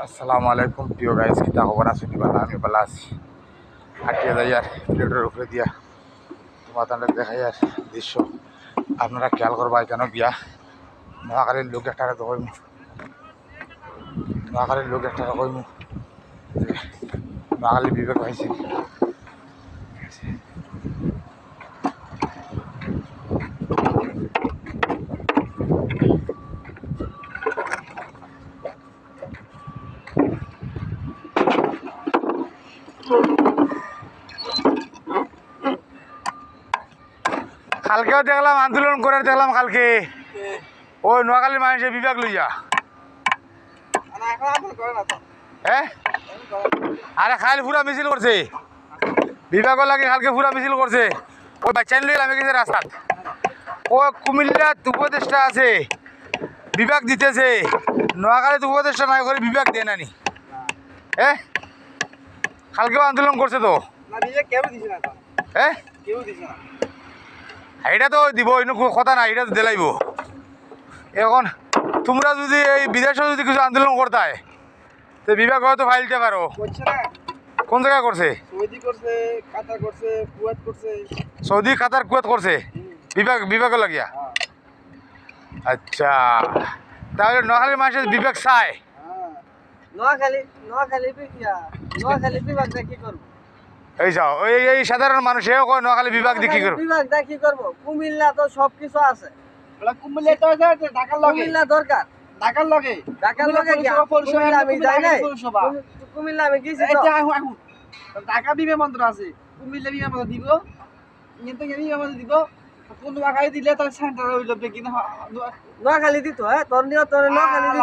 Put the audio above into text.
আসসালামু আলাইকুম প্রিয় গাইজ, কিতা খবর আছো? নিবালা আমি ভালো আছি। হাঁটিয়ে যাই আর প্লেটের উপরে দিয়া তোমাদের দেখাই আর দৃশ্য আপনারা খেয়াল করবা। কেন গিয়া নোয়াখালীর লোক একটা কইম, নোয়াখালীর লোক একটা কইম নোয়াখালী বিবেক পাইছি। কালকেও দেখলাম আন্দোলন করে দেখলাম কালকে ওই নোয়াখালীর মানুষের বিবেক লইয়া। হ্যাঁ, আরে খাইল পুরা মিছিল করছে বিভাগও লাগে, কালকে পুরা মিছিল করছে। ওই বাচ্চা লইয়া আমি গেছে রাস্তাত। ও কুমিল্লার উপদেষ্টা আছে, বিভাগ দিতেছে। নোয়াখালীতে উপদেষ্টা নাই করে বিভাগ দেয় নানি। হ্যাঁ, কালকেও আন্দোলন করছে তো। হ্যাঁ, এটা তো দিব, অন্য কথা নাই, এটা তো দিলাইব। এখন তোমরা যদি এই বিদেশে যদি কিছু আন্দোলন করতায় তো বিভাগ হয়তো ফাইল দিতে পারো। কোন জায়গায় করছে? সৌদি, কাতার, কুয়েত করছে বিভাগে লাগিয়া। আচ্ছা, তাহলে নোয়াখালীর মানুষের বিবেক চায়। এই যাও, এই সাধারণ মানুষ এও কয় নোয়াখালী বিভাগ দিয়ে কি করবো? কি করবো? কুমিল্লা তো সবকিছু আছে। কুমিল্লা দরকার। ঢাকার লগে কি? কুমিল্লা আমি যাই নাই। কুমিল্লা আমি গেছি তো। ঢাকা বিমানবন্দর আছে, কুমিল্লা বিমানবন্দর দিব, কিন্তু বিমানবন্দর দিব কোন নোয়াখালী দিলে তার সেন্টার হইল কিনা নোয়াখালী দিত। হ্যাঁ, তোর নোয়াখালী দিত।